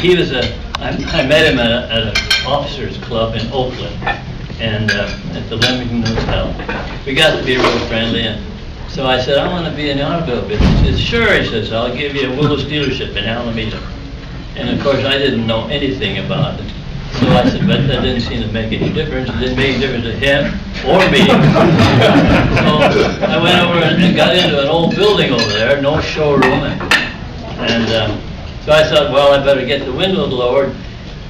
he was I met him at an officers club in Oakland, and at the Leamington Hotel. We got to be real friendly, and so I said, I want to be in the automobile business. He says, sure, he says, I'll give you a Willis dealership in Alameda. And of course, I didn't know anything about it. So I said, but that didn't seem to make any difference. It didn't make any difference to him or me. So I went over and got into an old building over there, no showroom. And so I thought, well, I better get the windows lowered.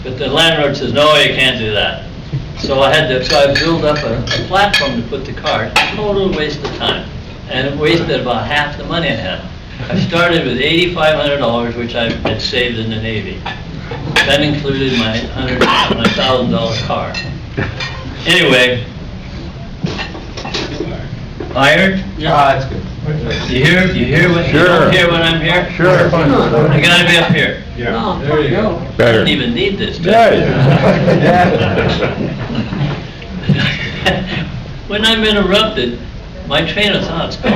But the landlord says, no, you can't do that. So I built up a platform to put the cars. Total waste of time. And it wasted about half the money I had. I started with $8,500, which I had saved in the Navy. That included my $1,000 car. Anyway, hired? Yeah, that's good. You hear what? Sure. You don't hear when I'm here? Sure. I gotta be up here. Yeah. There you go. I Better. don't even need this. When I'm interrupted, my train of thought's gone.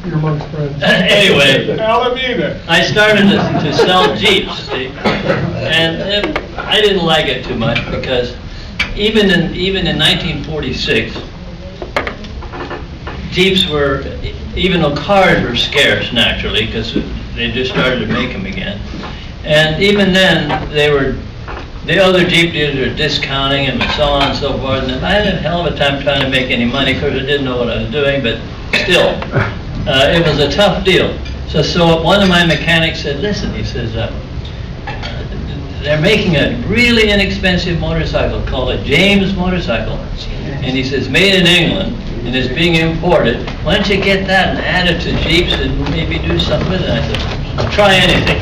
Your amongst friends. Anyway, Alameda. I started to sell Jeeps, see, and I didn't like it too much because even in 1946, Jeeps were, even though cars were scarce naturally because they just started to make them again, and even then the other Jeep dealers were discounting them and so on and so forth, and I had a hell of a time trying to make any money because I didn't know what I was doing, but still, it was a tough deal. So one of my mechanics said, listen, he says, they're making a really inexpensive motorcycle called a James motorcycle. And he says, made in England, and it's being imported. Why don't you get that and add it to Jeeps and maybe do something with it? I said, I'll try anything.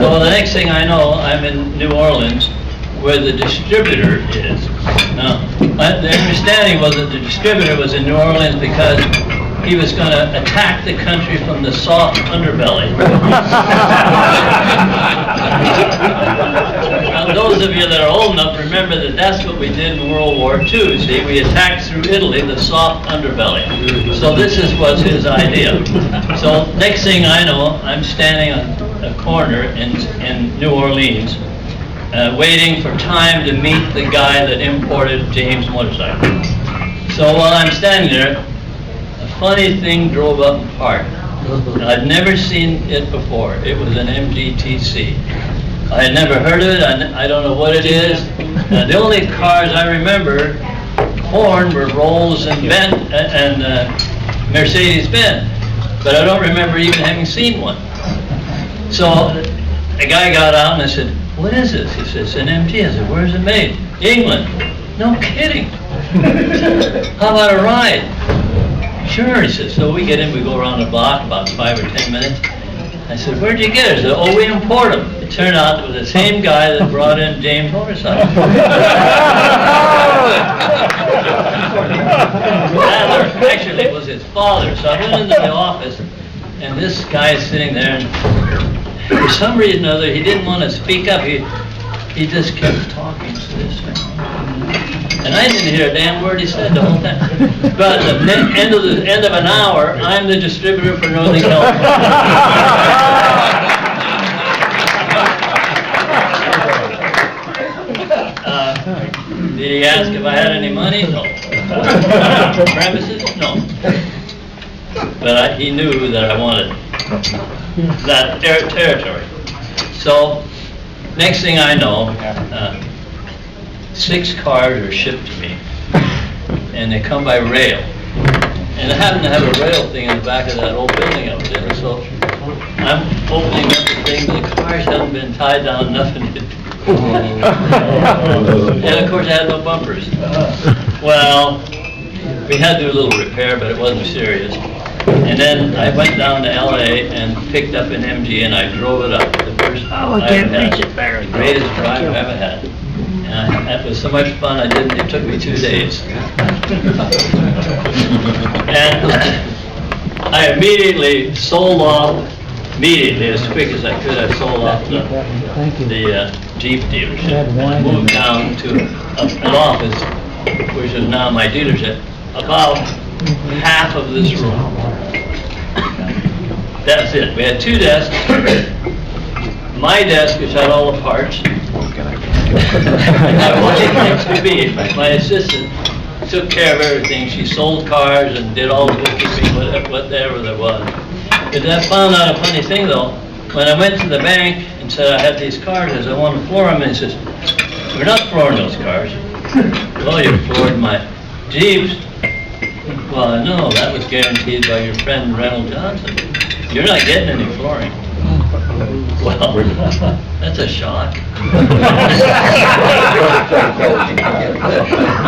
So the next thing I know, I'm in New Orleans, where the distributor is. Now, the understanding was that the distributor was in New Orleans because he was going to attack the country from the soft underbelly. Now, those of you that are old enough remember that that's what we did in World War II. See, we attacked through Italy the soft underbelly. So this was his idea. So next thing I know, I'm standing on a corner in New Orleans, waiting for time to meet the guy that imported James motorcycle. So while I'm standing there, a funny thing drove up and parked. I'd never seen it before. It was an MGTC. I had never heard of it. I don't know what it is. The only cars I remember, Ford, were Rolls and Mercedes-Benz. But I don't remember even having seen one. So the guy got out and I said, what is this? He said, it's an MG. I said, where's it made? England. No kidding. How about a ride? Sure, he said. So we get in, we go around the block about 5 or 10 minutes. I said, where'd you get it? He said, oh, we import them. It turned out it was the same guy that brought in James motorcycle. Actually, it was his father. So I went into the office, and this guy is sitting there, and for some reason or other, he didn't want to speak up. He just kept talking to this thing. And I didn't hear a damn word he said the whole time. But at the end of an hour, I'm the distributor for Northern California. Did he ask if I had any money? No. Premises? No. But he knew that I wanted that territory. So, next thing I know, 6 cars are shipped to me, and they come by rail. And I happen to have a rail thing in the back of that old building I was in, so I'm opening up the thing, the cars haven't been tied down, nothing. And of course I had no bumpers. Well, we had to do a little repair, but it wasn't serious. And then I went down to LA and picked up an MG and I drove it up. The first I ever had, the greatest drive I ever had. And that was so much fun, it took me 2 days. And I immediately sold off, as quick as I could, I sold off the Jeep dealership. And I moved down to an office, which is now my dealership, about half of this room. That's it. We had 2 desks. My desk, which had all the parts. My wife next to me, my assistant, took care of everything. She sold cars and did all the bookkeeping, whatever there was. But I found out a funny thing, though. When I went to the bank and said I had these cars, I said, I want to floor them, and he says, we're not flooring those cars. Well, you floored my Jeeps. Well, no, that was guaranteed by your friend Reynolds Johnson. You're not getting any flooring. Well, that's a shock.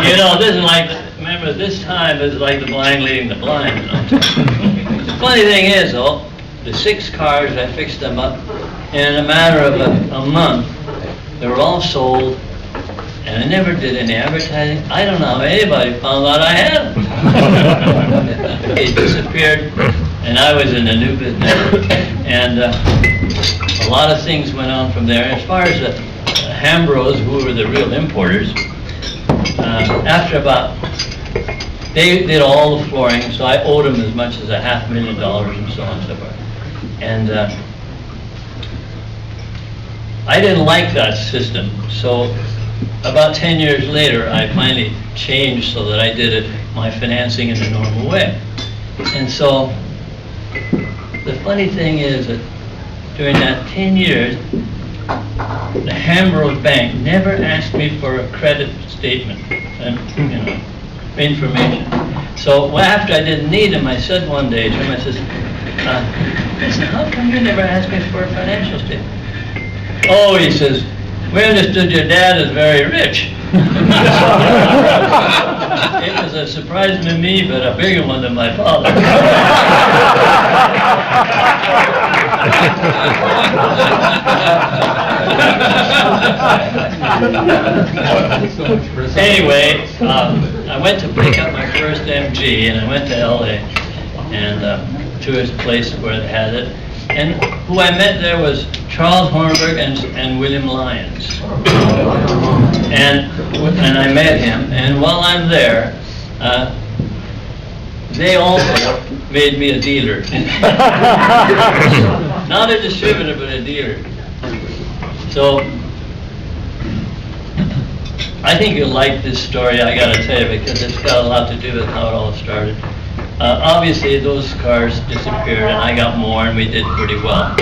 You know, this is like, remember, this time is like the blind leading the blind. You know? The funny thing is, though, the 6 cars, I fixed them up, and in a matter of a month, they were all sold, and I never did any advertising. I don't know how anybody found out I had them. It disappeared, and I was in a new business, and a lot of things went on from there. As far as the Hambros, who were the real importers, after about, they did all the flooring, so I owed them as much as $500,000 and so on and so forth. And I didn't like that system, so about 10 years later, I finally changed so that I did it, my financing in the normal way. And so, the funny thing is that during that 10 years, the Hambro Bank never asked me for a credit statement and, you know, information. So after I didn't need them, I said one day to him, I says, listen, how come you never asked me for a financial statement? Oh, he says, we understood your dad is very rich. It was a surprise to me, but a bigger one than my father. Anyway, I went to pick up my first MG, and I went to LA, and to his place where they had it. And who I met there was Charles Hornberg and William Lyons. And I met him, and while I'm there, they also made me a dealer. Not a distributor, but a dealer. So, I think you'll like this story, I gotta tell you, because it's got a lot to do with how it all started. Obviously, those cars disappeared, and I got more, and we did pretty well.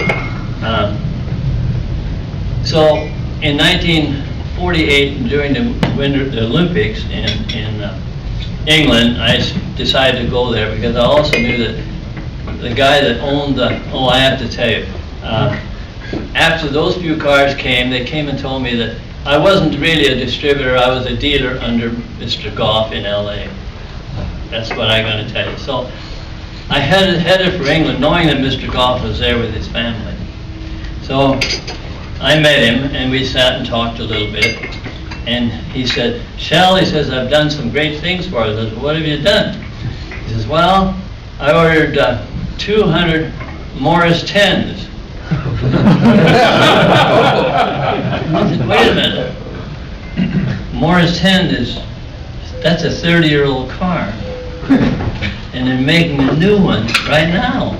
So, in 1948, during the Olympics in England, I decided to go there because I also knew that the guy that owned the, I have to tell you, after those few cars came, they came and told me that I wasn't really a distributor, I was a dealer under Mr. Goff in LA. That's what I'm going to tell you. So I headed for England knowing that Mr. Goff was there with his family. So I met him and we sat and talked a little bit. And he said, Kjel, he says, I've done some great things for us. I said, what have you done? He says, well, I ordered 200 Morris 10s. I said, wait a minute. Morris 10 that's a 30-year-old car. And they're making a new one right now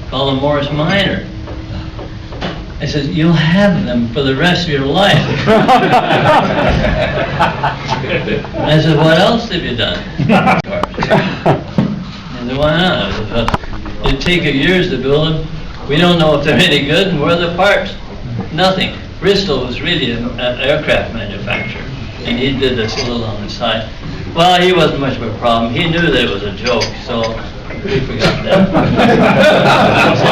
called a Morris Minor. I said, you'll have them for the rest of your life. I said, what else have you done? Cars. And they went on. I said, it'd take years to build them. We don't know if they're any good, and where are the parts? Nothing. Bristol was really an aircraft manufacturer, and he did this a little on the side. Well, he wasn't much of a problem. He knew that it was a joke, so we forgot that. So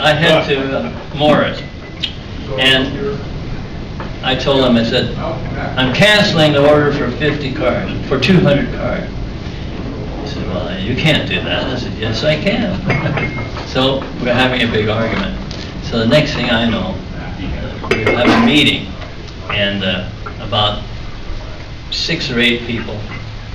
I head to Morris, and I told him, I said, I'm canceling the order for 50 cars, for 200 cars. He said, well, you can't do that. I said, yes, I can. So we're having a big argument. So the next thing I know, we have a meeting, and about 6 or 8 people.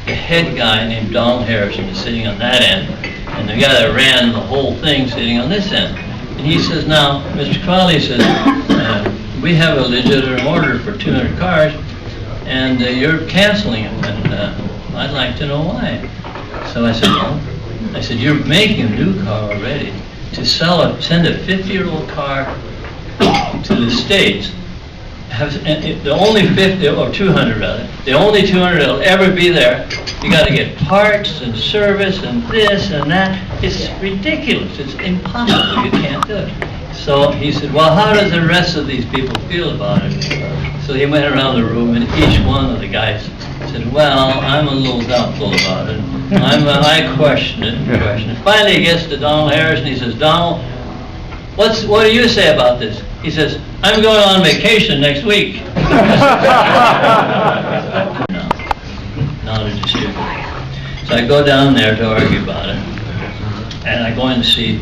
The head guy named Donald Harrison is sitting on that end, and the guy that ran the whole thing sitting on this end. And he says, now, Mr. Qvale says, we have a legitimate order for 200 cars, and you're canceling them, and I'd like to know why. So I said, well, I said, you're making a new car already. To send a 50-year-old car to the States, the only 50, or 200 rather, the only 200 that'll ever be there, you got to get parts and service and this and that. It's ridiculous. It's impossible. You can't do it. So he said, well, how does the rest of these people feel about it? So he went around the room, and each one of the guys said, well, I'm a little doubtful about it. I question it and question it. Finally, he gets to Donald Harris, and he says, Donald, what do you say about this? He says, I'm going on vacation next week. No, not a distributor. So I go down there to argue about it, and I go in to see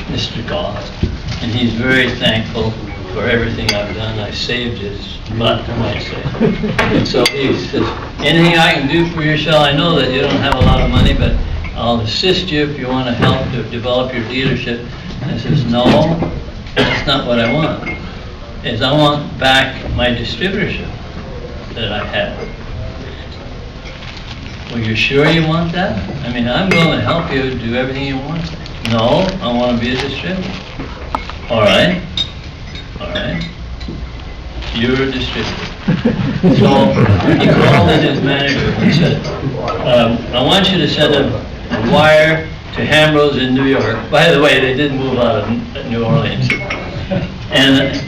Mr. Goff, and he's very thankful for everything I've done. I saved his butt, I might say. And so he says, anything I can do for your show? I know that you don't have a lot of money, but I'll assist you if you want to help to develop your dealership. And I says, no, that's not what I want. Is I want back my distributorship that I had. Well, you're sure you want that? I mean, I'm going to help you do everything you want. No, I want to be a distributor. All right. You're a distributor. So he called in his manager and said, I want you to send a wire to Hamrose in New York. By the way, they did move out of New Orleans. And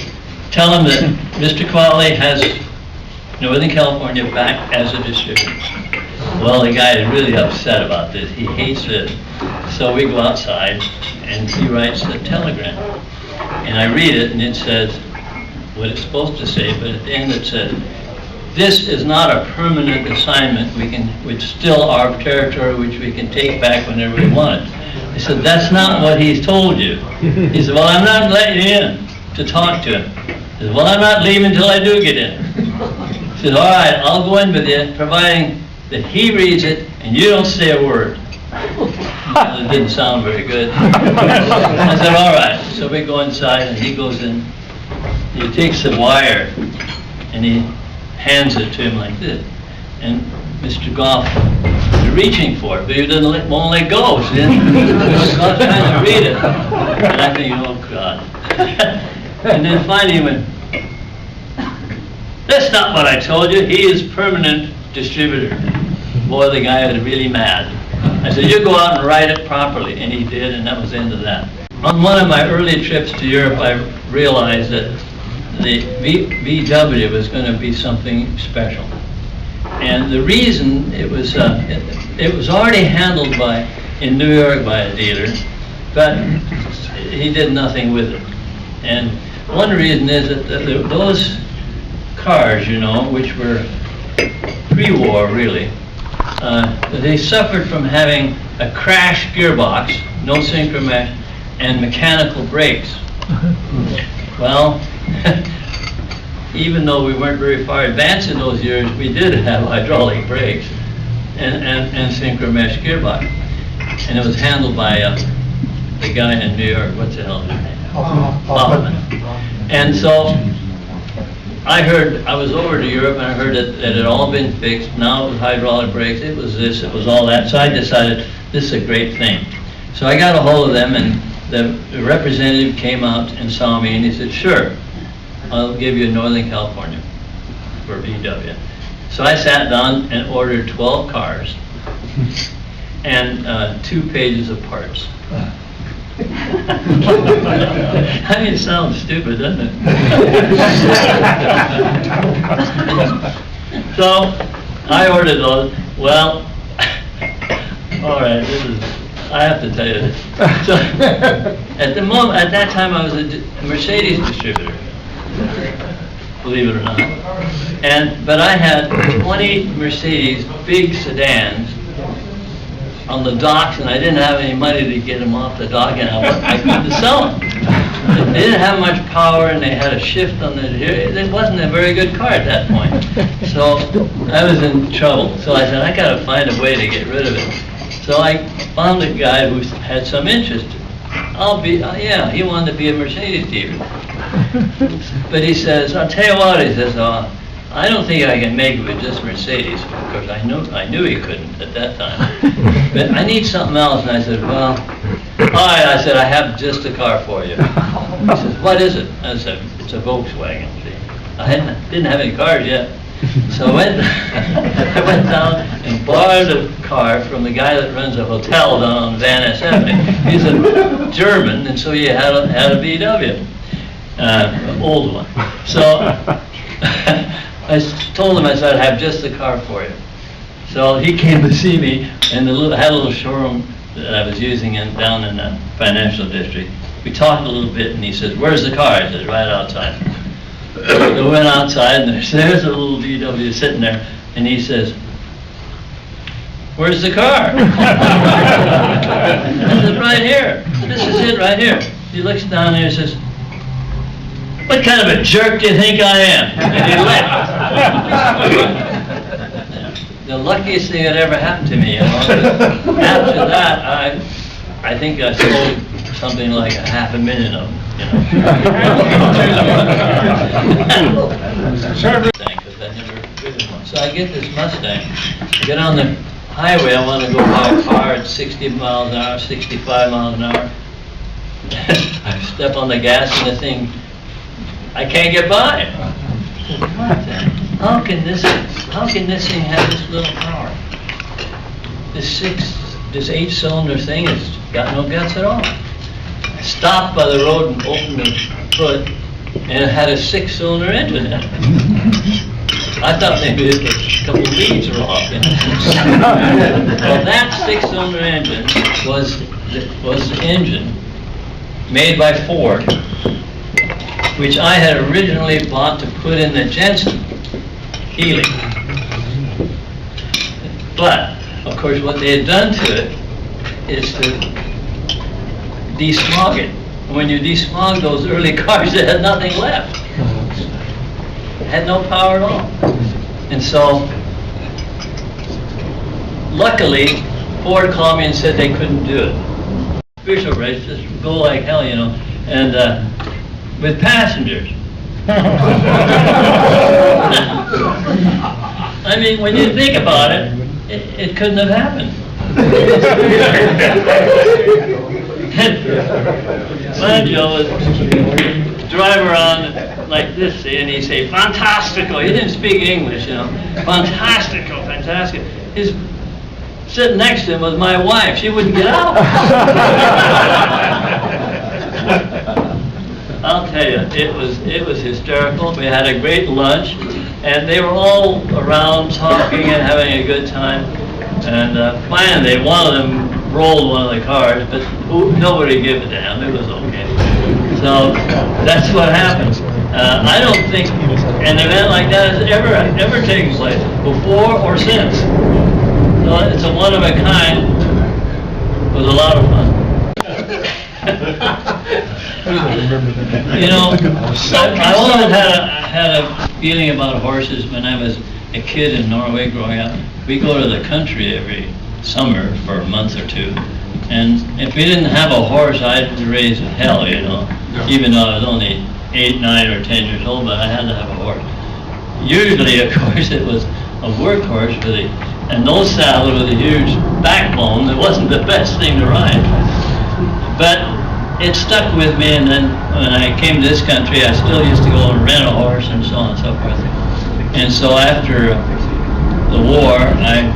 tell him that Mr. Qvale has Northern California back as a distributor. Well, the guy is really upset about this. He hates it. So we go outside, and he writes a telegram. And I read it, and it says what it's supposed to say, but at the end it says, this is not a permanent assignment. It's still our territory, which we can take back whenever we want it. I said, that's not what he's told you. He said, well, I'm not letting you in to talk to him. He said, well, I'm not leaving until I do get in. He said, all right, I'll go in with you, providing that he reads it and you don't say a word. It didn't sound very good. I said, all right. So we go inside, and he goes in. He takes the wire, and he hands it to him like this. And Mr. Goff is reaching for it, but he won't let go. So then Mr. Goff's trying to read it. And I think, oh, God. And then finally he went, that's not what I told you. He is permanent distributor. Boy, the guy was really mad. I said, you go out and write it properly. And he did, and that was the end of that. On one of my early trips to Europe, I realized that the VW was going to be something special. And the reason it was already handled in New York by a dealer, but he did nothing with it. And one reason is that those cars, which were pre-war really, they suffered from having a crash gearbox, no synchromesh, and mechanical brakes. Well, even though we weren't very far advanced in those years, we did have hydraulic brakes and synchromesh gearbox. And it was handled by the guy in New York, what's the hell his name? Hoffman. And so I was over to Europe, and I heard that it had all been fixed. Now it was hydraulic brakes, it was this, it was all that. So I decided this is a great thing. So I got a hold of them, and the representative came out and saw me, and he said, sure, I'll give you Northern California for VW. So I sat down and ordered 12 cars and 2 pages of parts. I mean, it sounds stupid, doesn't it? So I ordered those. Well, all right, I have to tell you this. So at that time I was a Mercedes distributor, believe it or not. But I had 20 Mercedes big sedans on the docks, and I didn't have any money to get them off the dock, and I couldn't sell them. They didn't have much power, and they had a shift on it wasn't a very good car at that point. So I was in trouble. So I said, I got to find a way to get rid of it. So I found a guy who had some interest. He wanted to be a Mercedes dealer. But he says, I'll tell you what, he says, I I don't think I can make it with just Mercedes. Of course, I knew he couldn't at that time. But I need something else, and I said, well, all right, I said, I have just the car for you. He says, what is it? I said, it's a Volkswagen. See, didn't have any cars yet. So I went down and borrowed a car from the guy that runs a hotel down on Van Ness Avenue. He's a German, and so he had a VW, old one. So I told him, I said, I have just the car for you. So he came to see me, and had a little showroom that I was using down in the financial district. We talked a little bit, and he said, where's the car? I said, right outside. So we went outside, and there's a little VW sitting there, and he says, where's the car? I said, right here. This is it right here. He looks down there and says, what kind of a jerk do you think I am? And he left. The luckiest thing that ever happened to me, you know. After that, I think I sold something like 500,000 of them, you know. So I get this Mustang, get on the highway, I want to go buy a car at 60 miles an hour, 65 miles an hour. I step on the gas and the thing, I can't get by. How can this thing have this little power? This 8-cylinder thing has got no guts at all. I stopped by the road and opened the hood, and it had a 6-cylinder engine in it. I thought maybe a couple of leads were off. You know? Well, that 6-cylinder engine was the engine made by Ford, which I had originally bought to put in the Jensen Healy. But, of course, what they had done to it is to desmog it. When you desmog those early cars, it had nothing left. It had no power at all. And so, luckily, Ford called me and said they couldn't do it. Official race, just go like hell, you know, and with passengers. I mean, when you think about it, it couldn't have happened. Joe would drive around like this, see, and he'd say, fantastico. He didn't speak English, you know. Fantastico, fantastic. His sitting next to him was my wife. She wouldn't get out. I'll tell you, it was hysterical. We had a great lunch, and they were all around talking and having a good time. And finally, one of them rolled one of the cars, but nobody gave a damn. It was okay. So that's what happens. I don't think an event like that has ever taken place before or since. So it's a one of a kind. It was a lot of fun. You know, I always had a feeling about horses when I was a kid in Norway growing up. We go to the country every summer for a month or two, and if we didn't have a horse, I'd raise hell, you know. Even though I was only 8, 9, or 10 years old, but I had to have a horse. Usually, of course, it was a workhorse and those saddles with a huge backbone. It wasn't the best thing to ride, but it stuck with me. And then when I came to this country, I still used to go and rent a horse and so on and so forth. And so after the war, I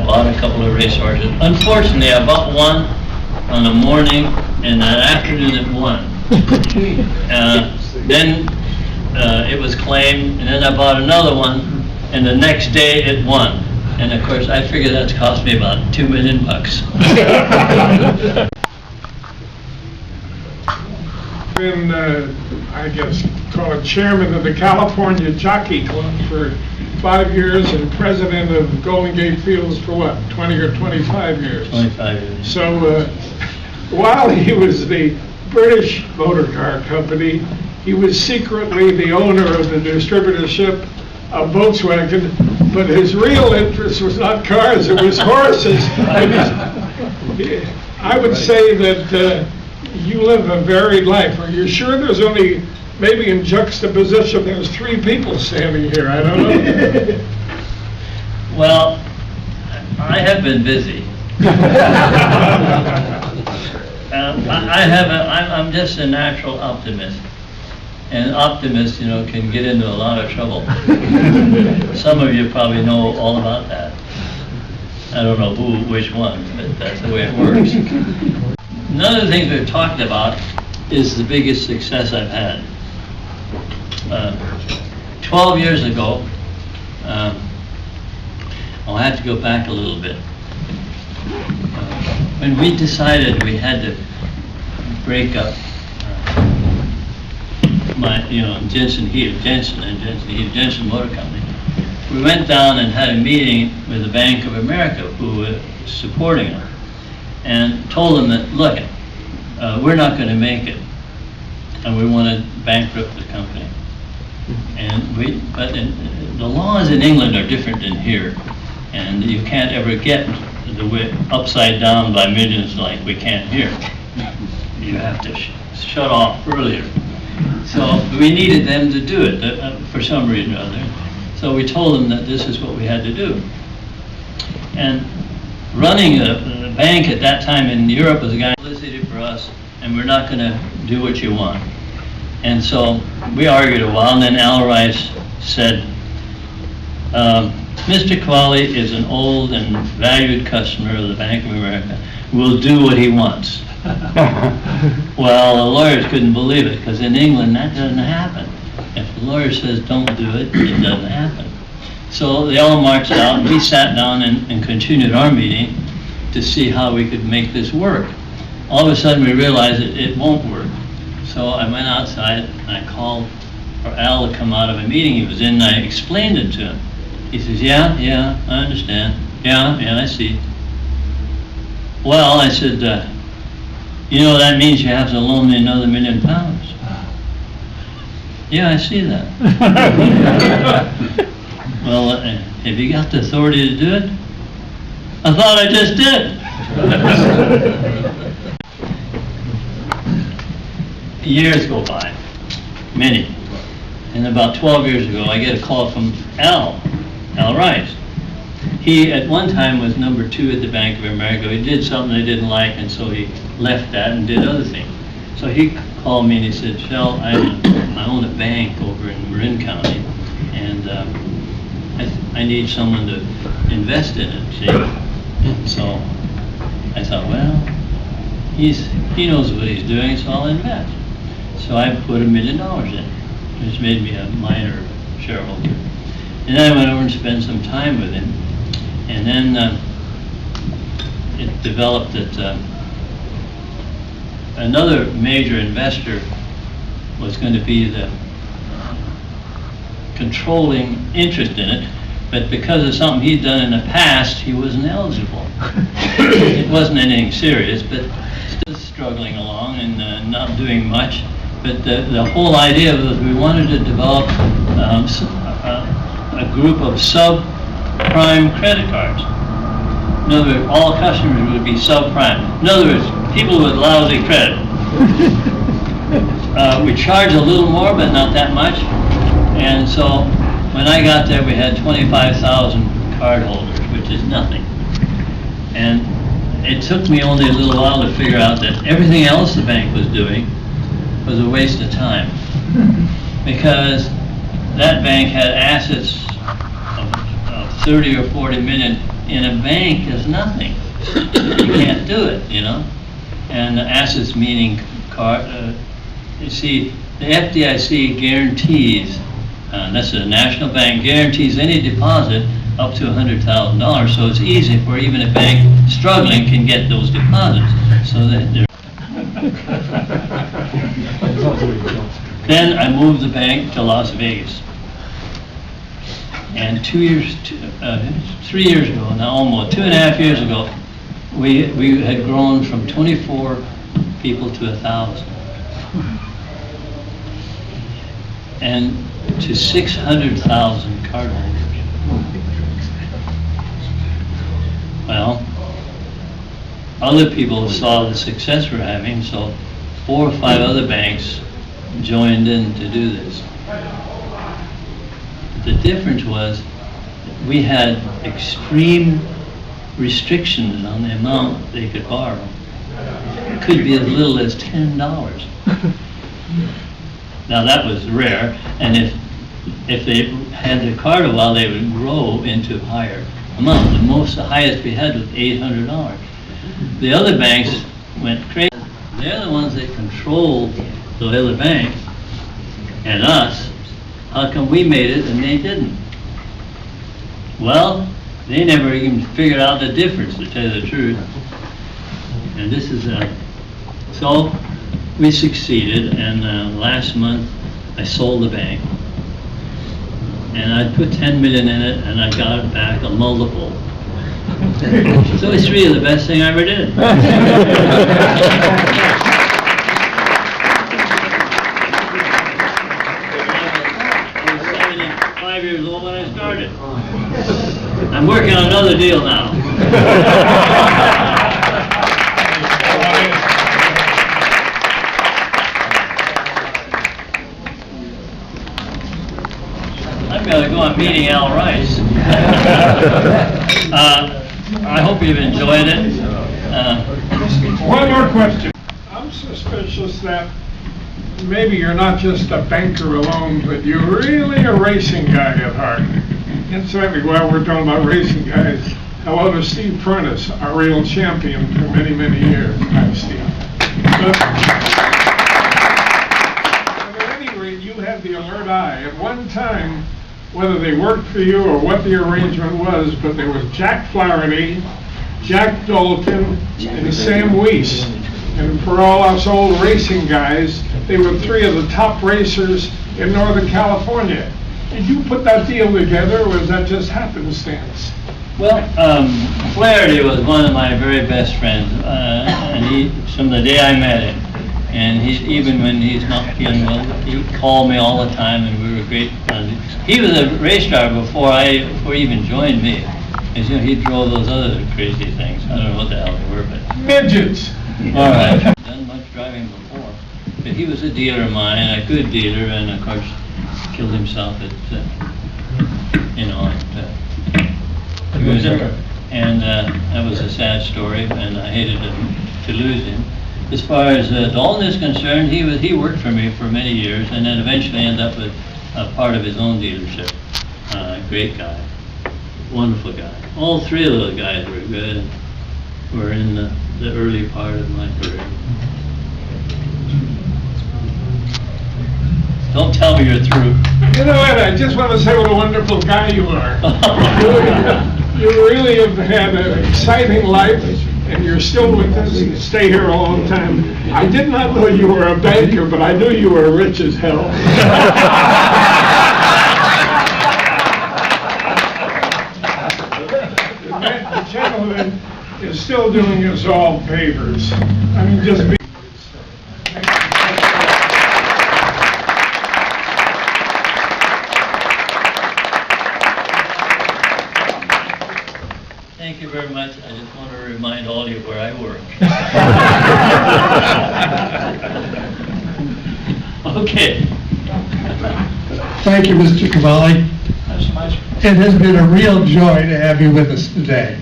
bought a couple of racehorses. Unfortunately, I bought one on the morning, and that afternoon it won. Then it was claimed, and then I bought another one, and the next day it won. And of course, I figured that's cost me about $2 million. Been, I guess, called chairman of the California Jockey Club for 5 years and president of Golden Gate Fields for what, 20 or 25 years? 25 years. So while he was the British Motor Car Company, he was secretly the owner of the distributorship of Volkswagen, but his real interest was not cars, it was horses. I would say that you live a varied life. Are you sure there's only maybe in juxtaposition, there's 3 people standing here, I don't know. Well, I have been busy. I'm just a natural optimist. And optimists, you know, can get into a lot of trouble. Some of you probably know all about that. I don't know which ones, but that's the way it works. None of the things we've talked about is the biggest success I've had. 12 years ago, I'll have to go back a little bit. When we decided we had to break up Jensen Motor Company, we went down and had a meeting with the Bank of America, who were supporting us, and told them that, look, we're not going to make it, and we want to bankrupt the company. But the laws in England are different than here, and you can't ever get the way upside down by millions like we can here. You have to shut off earlier. So we needed them to do it for some reason or other. So we told them that this is what we had to do. And running a bank at that time in Europe was a guy publicity for us, and we're not going to do what you want. And so we argued a while, and then Al Rice said, Mr. Qvale is an old and valued customer of the Bank of America. We'll do what he wants. Well, the lawyers couldn't believe it, because in England that doesn't happen. If the lawyer says don't do it, it doesn't happen. So they all marched out, and we sat down and continued our meeting to see how we could make this work. All of a sudden we realized it won't work. So I went outside and I called for Al to come out of a meeting he was in, and I explained it to him. He says, yeah, I understand. Yeah, I see. Well, I said, you know, that means you have to loan me another £1 million. Yeah, I see that. Well, have you got the authority to do it? I thought I just did. Years go by, many. And about 12 years ago, I get a call from Al Rice. He, at one time, was number 2 at the Bank of America. He did something I didn't like, and so he left that and did other things. So he called me and he said, Kjel, I own a bank over in Marin County, and I need someone to invest in it, see? So I thought, well, he knows what he's doing, so I'll invest. So I put $1 million in, which made me a minor shareholder. And then I went over and spent some time with him. And then it developed that another major investor was going to be the controlling interest in it, but because of something he'd done in the past, he wasn't eligible. It wasn't anything serious, but still struggling along and not doing much. But the whole idea was we wanted to develop a group of subprime credit cards. In other words, all customers would be subprime. In other words, people with lousy credit. We charge a little more, but not that much. And so when I got there, we had 25,000 cardholders, which is nothing. And it took me only a little while to figure out that everything else the bank was doing was a waste of time. Because that bank had assets of 30 or 40 million. In a bank is nothing. You can't do it, you know. And assets meaning you see, the FDIC guarantees, that's a national bank, guarantees any deposit up to $100,000. So it's easy for even a bank struggling can get those deposits. So that they're Then I moved the bank to Las Vegas. And 3 years ago, now almost 2.5 years ago, we had grown from 24 people to 1,000. And to 600,000 cardholders. Well, other people saw the success we're having, so 4 or 5 other banks joined in to do this. The difference was we had extreme restrictions on the amount they could borrow. It could be as little as $10. Now that was rare, and if they had their card a while, they would grow into higher amount. The highest we had was $800. The other banks went crazy. They're the ones that control the other banks and us. How come we made it and they didn't? Well, they never even figured out the difference, to tell you the truth. And this is so we succeeded, and last month I sold the bank, and I put 10 million in it, and I got it back a multiple. So it's really the best thing I ever did. I was 75 years old when I started. I'm working on another deal now. I'm going to go on meeting Al Rice. I hope you've enjoyed it. One more question. I'm suspicious that maybe you're not just a banker alone, but you're really a racing guy at heart. Incidentally, while we're talking about racing guys, hello to Steve Prentice, our real champion for many, many years. Hi, Steve. But at any rate, you had the alert eye. At one time, whether they worked for you or what the arrangement was, but there was Jack Flaherty, Jack Dalton, and Sam Weiss. And for all us old racing guys, they were three of the top racers in Northern California. Did you put that deal together, or was that just happenstance? Well, Flaherty was one of my very best friends, and from the day I met him, and even when he's not feeling well, he called me all the time, and we were great friends. He was a race driver before he even joined me. As you know, he drove those other crazy things. I don't know what the hell they were, but Midgets! all right. I've done much driving before, but he was a dealer of mine, a good dealer, and of course killed himself at and that was a sad story, and I hated to lose him. As far as Dalton is concerned, he worked for me for many years, and then eventually ended up with a part of his own dealership. Great guy, wonderful guy. All three of those guys were good, and were in the early part of my career. Don't tell me you're through. You know what, I just want to say what a wonderful guy you are. You really have had an exciting life, and you're still with us and stay here a long time. I did not know you were a banker, but I knew you were rich as hell. The gentleman is still doing us all favors. I mean, just be. Thank you very much. I just want to remind all of you where I work. Okay. Thank you, Mr. Qvale. It has been a real joy to have you with us today.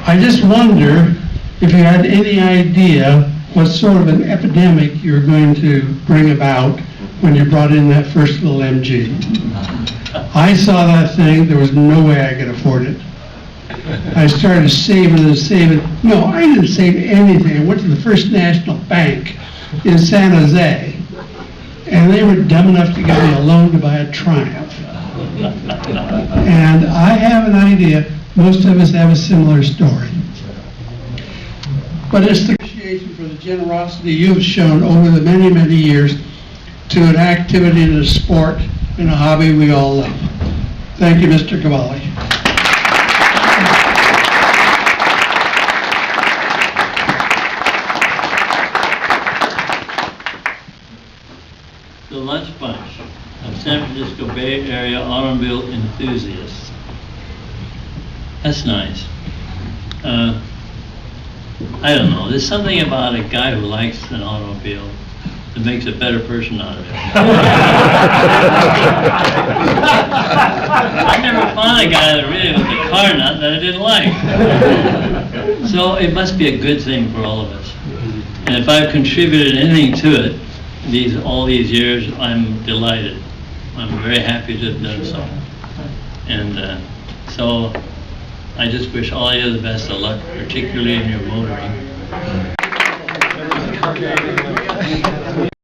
I just wonder if you had any idea what sort of an epidemic you're going to bring about when you brought in that first little MG. I saw that thing, there was no way I could afford it. I started saving and saving. No, I didn't save anything. I went to the First National Bank in San Jose, and they were dumb enough to give me a loan to buy a Triumph. And I have an idea, most of us have a similar story. But it's the appreciation for the generosity you've shown over the many, many years to an activity and a sport and a hobby we all love. Thank you, Mr. Qvale. The Lunch Bunch of San Francisco Bay Area automobile enthusiasts. That's nice. I don't know, there's something about a guy who likes an automobile that makes a better person out of it. I never found a guy that really was a car nut that I didn't like. So it must be a good thing for all of us. And if I've contributed anything to it, all these years, I'm delighted. I'm very happy to have done so. And so I just wish all of you the best of luck, particularly in your motoring.